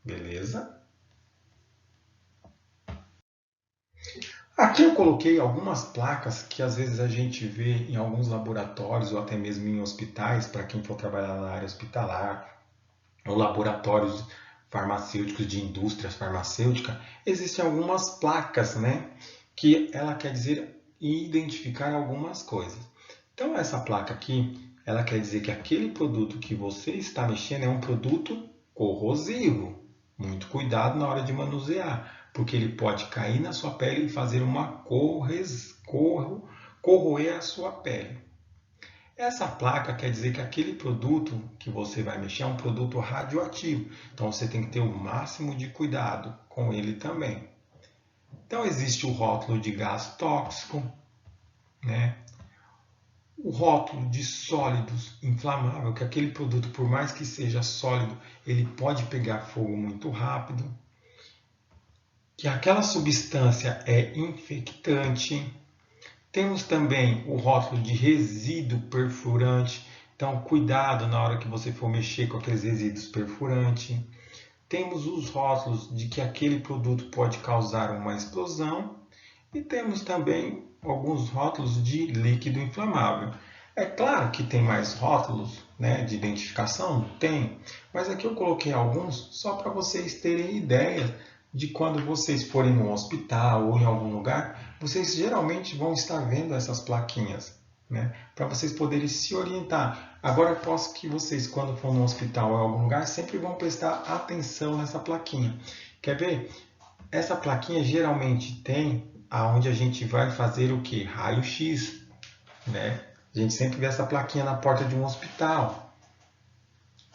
Speaker 2: Beleza? Aqui eu coloquei algumas placas que às vezes a gente vê em alguns laboratórios ou até mesmo em hospitais, para quem for trabalhar na área hospitalar, ou laboratórios farmacêuticos de indústrias farmacêuticas, existem algumas placas, né, que ela quer dizer identificar algumas coisas. Então essa placa aqui, ela quer dizer que aquele produto que você está mexendo é um produto corrosivo. Muito cuidado na hora de manusear, porque ele pode cair na sua pele e fazer uma corroer a sua pele. Essa placa quer dizer que aquele produto que você vai mexer é um produto radioativo. Então você tem que ter o máximo de cuidado com ele também. Então existe o rótulo de gás tóxico, né? O rótulo de sólidos inflamável, que aquele produto, por mais que seja sólido, ele pode pegar fogo muito rápido. Que aquela substância é infectante. Temos também o rótulo de resíduo perfurante. Então, cuidado na hora que você for mexer com aqueles resíduos perfurantes. Temos os rótulos de que aquele produto pode causar uma explosão. E temos também alguns rótulos de líquido inflamável. É claro que tem mais rótulos, né, de identificação? Tem. Mas aqui eu coloquei alguns só para vocês terem ideia de quando vocês forem no hospital ou em algum lugar, vocês geralmente vão estar vendo essas plaquinhas, né? Para vocês poderem se orientar. Agora, eu posso que vocês, quando for no hospital ou em algum lugar, sempre vão prestar atenção nessa plaquinha. Quer ver? Essa plaquinha geralmente tem aonde a gente vai fazer o que? Raio-X, né? A gente sempre vê essa plaquinha na porta de um hospital,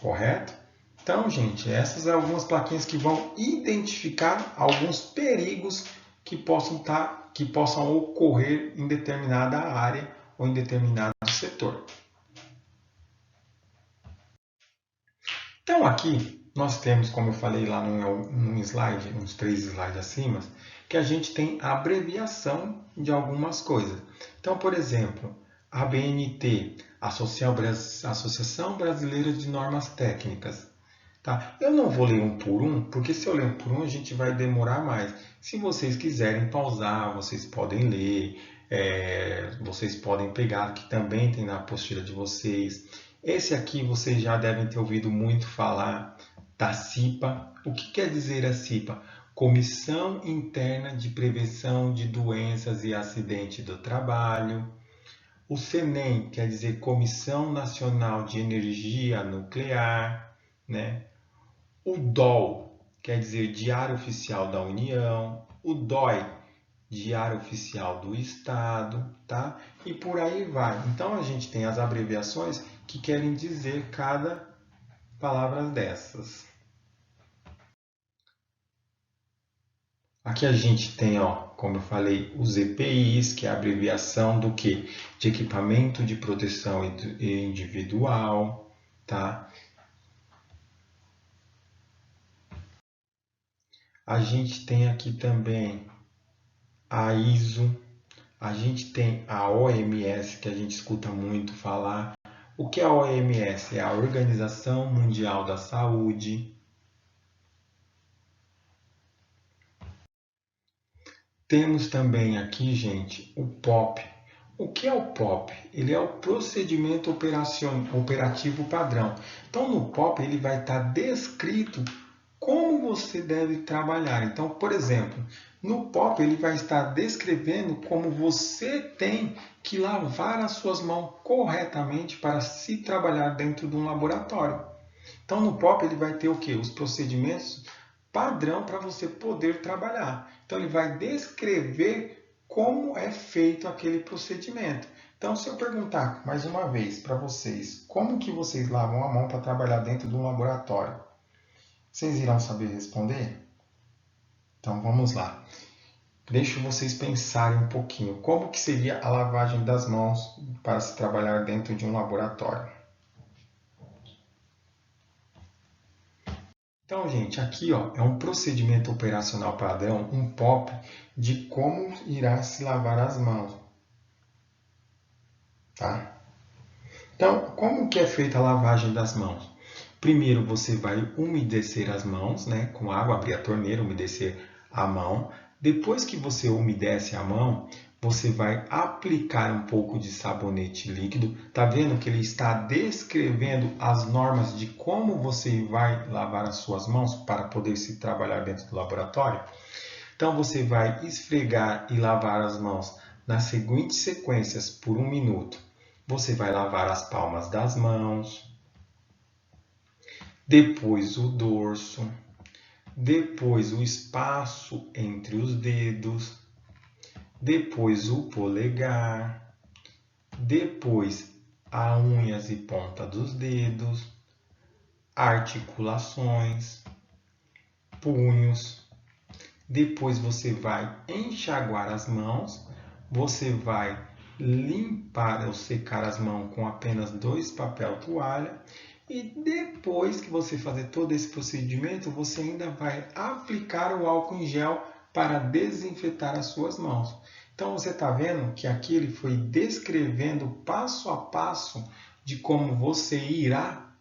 Speaker 2: correto? Então, gente, essas são algumas plaquinhas que vão identificar alguns perigos que possam ocorrer em determinada área ou em determinado setor. Então, aqui nós temos, como eu falei lá num slide, uns 3 slides acima, que a gente tem a abreviação de algumas coisas. Então, por exemplo, ABNT, Associação Brasileira de Normas Técnicas. Tá? Eu não vou ler um por um, porque se eu ler um por um a gente vai demorar mais. Se vocês quiserem pausar, vocês podem ler, vocês podem pegar, que também tem na apostila de vocês. Esse aqui vocês já devem ter ouvido muito falar, da CIPA. O que quer dizer a CIPA? Comissão Interna de Prevenção de Doenças e Acidentes do Trabalho. O CNEM quer dizer Comissão Nacional de Energia Nuclear, né? O DOL quer dizer Diário Oficial da União. O DOI, Diário Oficial do Estado, tá? E por aí vai. Então a gente tem as abreviações que querem dizer cada palavra dessas. Aqui a gente tem, ó, como eu falei, os EPIs, que é a abreviação do quê? De equipamento de proteção individual, tá? A gente tem aqui também a ISO, a gente tem a OMS, que a gente escuta muito falar. O que é a OMS? É a Organização Mundial da Saúde. Temos também aqui, gente, o POP. O que é o POP? Ele é o procedimento operativo padrão. Então, no POP, ele vai estar descrito como você deve trabalhar. Então, por exemplo, no POP, ele vai estar descrevendo como você tem que lavar as suas mãos corretamente para se trabalhar dentro de um laboratório. Então, no POP, ele vai ter o quê? Os procedimentos padrão para você poder trabalhar. Então, ele vai descrever como é feito aquele procedimento. Então, se eu perguntar mais uma vez para vocês, como que vocês lavam a mão para trabalhar dentro de um laboratório? Vocês irão saber responder? Então, vamos lá. Deixo vocês pensarem um pouquinho. Como que seria a lavagem das mãos para se trabalhar dentro de um laboratório? Então, gente, aqui ó, é um procedimento operacional padrão, um POP, de como irá se lavar as mãos. Tá? Então, como que é feita a lavagem das mãos? Primeiro, você vai umedecer as mãos, né, com água, abrir a torneira, umedecer a mão. Depois que você umedece a mão, você vai aplicar um pouco de sabonete líquido. Tá vendo que ele está descrevendo as normas de como você vai lavar as suas mãos para poder se trabalhar dentro do laboratório? Então, você vai esfregar e lavar as mãos nas seguintes sequências por 1 minuto. Você vai lavar as palmas das mãos, depois o dorso, depois o espaço entre os dedos, depois o polegar, depois as unhas e ponta dos dedos, articulações, punhos. Depois você vai enxaguar as mãos, você vai limpar ou secar as mãos com apenas 2 papel toalha. E depois que você fazer todo esse procedimento, você ainda vai aplicar o álcool em gel para desinfetar as suas mãos. Então você está vendo que aqui ele foi descrevendo passo a passo de como você irá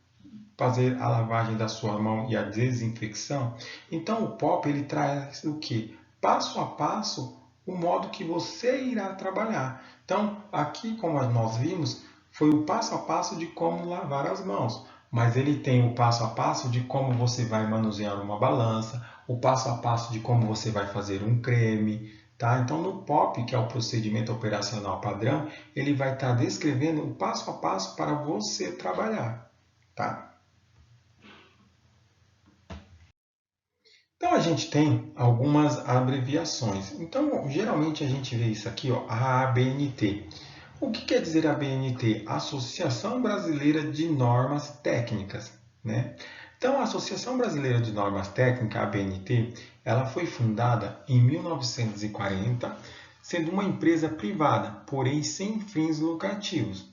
Speaker 2: fazer a lavagem da sua mão e a desinfecção. Então o POP ele traz o que? Passo a passo o modo que você irá trabalhar. Então aqui, como nós vimos, foi o passo a passo de como lavar as mãos. Mas ele tem o passo a passo de como você vai manusear uma balança, o passo a passo de como você vai fazer um creme. Tá? Então, no POP, que é o procedimento operacional padrão, ele vai estar descrevendo o passo a passo para você trabalhar. Tá? Então, a gente tem algumas abreviações. Então, geralmente a gente vê isso aqui, ó, a ABNT. O que quer dizer a ABNT? Associação Brasileira de Normas Técnicas, né? Então, a Associação Brasileira de Normas Técnicas, a ABNT, ela foi fundada em 1940, sendo uma empresa privada, porém sem fins lucrativos.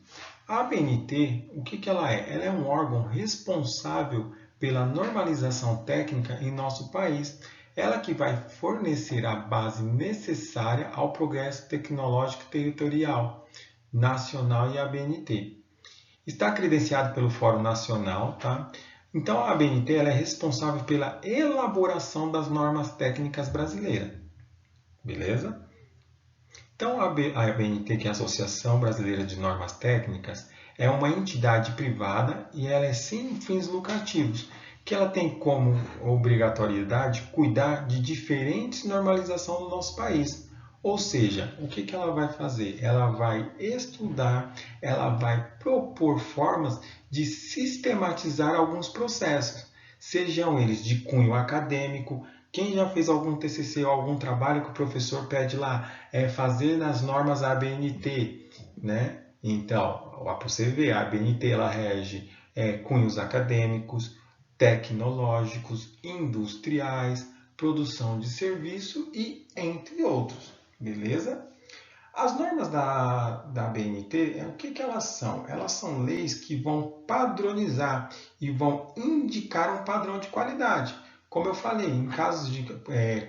Speaker 2: A ABNT, o que ela é? Ela é um órgão responsável pela normalização técnica em nosso país. Ela que vai fornecer a base necessária ao progresso tecnológico territorial. Nacional e ABNT. Está credenciado pelo Fórum Nacional, tá? Então, a ABNT ela é responsável pela elaboração das normas técnicas brasileiras, beleza? Então, a ABNT, que é a Associação Brasileira de Normas Técnicas, é uma entidade privada e ela é sem fins lucrativos, que ela tem como obrigatoriedade cuidar de diferentes normalizações do nosso país. Ou seja, o que ela vai fazer? Ela vai estudar, ela vai propor formas de sistematizar alguns processos, sejam eles de cunho acadêmico. Quem já fez algum TCC ou algum trabalho que o professor pede lá fazer nas normas ABNT, né? Então, para você ver, a ABNT ela rege cunhos acadêmicos, tecnológicos, industriais, produção de serviço e entre outros, beleza? As normas da ABNT, o que elas são? Elas são leis que vão padronizar e vão indicar um padrão de qualidade. Como eu falei, em casos de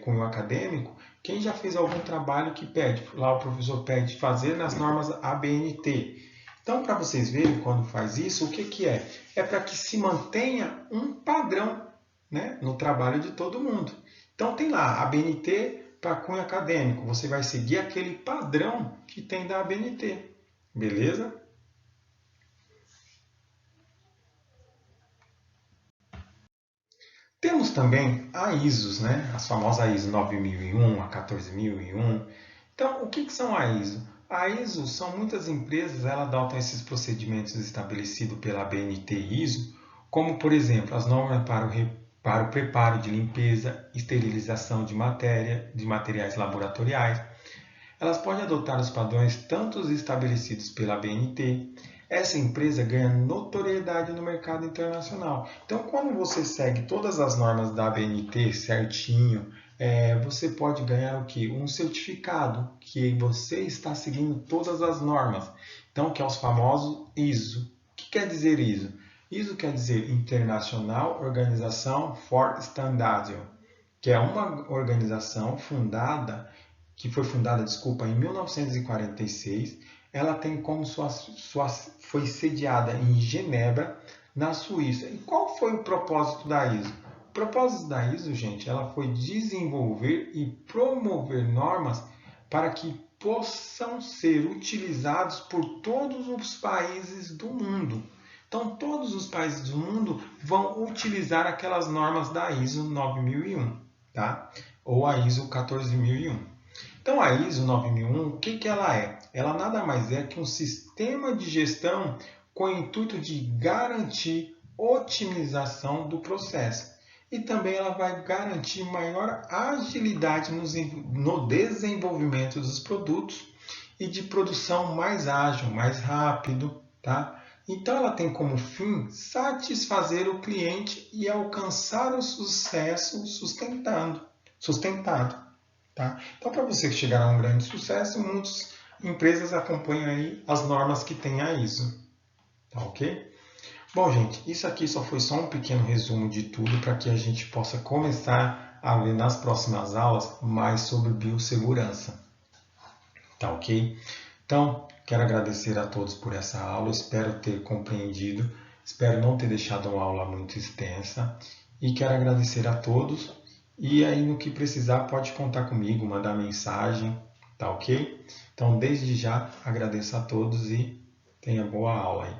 Speaker 2: cunho acadêmico, quem já fez algum trabalho que pede, lá o professor pede fazer nas normas ABNT. Então, para vocês verem quando faz isso, o que é? É para que se mantenha um padrão, né, no trabalho de todo mundo. Então, tem lá, ABNT para cunho acadêmico, você vai seguir aquele padrão que tem da ABNT, beleza? Temos também a ISOs, né? As famosas ISO 9001, a 14001. Então, o que são a ISO? A ISO são muitas empresas, elas adotam esses procedimentos estabelecidos pela ABNT ISO, como, por exemplo, as normas para o preparo de limpeza, esterilização de materiais laboratoriais. Elas podem adotar os padrões tanto os estabelecidos pela ABNT. Essa empresa ganha notoriedade no mercado internacional. Então, quando você segue todas as normas da ABNT certinho, você pode ganhar o quê? Um certificado que você está seguindo todas as normas. Então, que é os famosos ISO. O que quer dizer ISO? ISO quer dizer International Organization for Standardization, que é uma organização que foi fundada, em 1946. Ela tem como foi sediada em Genebra, na Suíça. E qual foi o propósito da ISO? O propósito da ISO, gente, ela foi desenvolver e promover normas para que possam ser utilizados por todos os países do mundo. Então, todos os países do mundo vão utilizar aquelas normas da ISO 9001, tá? Ou a ISO 14001. Então, a ISO 9001, o que ela é? Ela nada mais é que um sistema de gestão com o intuito de garantir otimização do processo. E também ela vai garantir maior agilidade no desenvolvimento dos produtos e de produção mais ágil, mais rápido, tá? Então, ela tem como fim satisfazer o cliente e alcançar o sucesso sustentado. Tá? Então, para você chegar a um grande sucesso, muitas empresas acompanham aí as normas que tem a ISO. Tá ok? Bom, gente, isso aqui foi só um pequeno resumo de tudo para que a gente possa começar a ver nas próximas aulas mais sobre biossegurança. Tá ok? Então, quero agradecer a todos por essa aula, espero ter compreendido, espero não ter deixado uma aula muito extensa e quero agradecer a todos. E aí, no que precisar, pode contar comigo, mandar mensagem, tá ok? Então, desde já, agradeço a todos e tenha boa aula aí.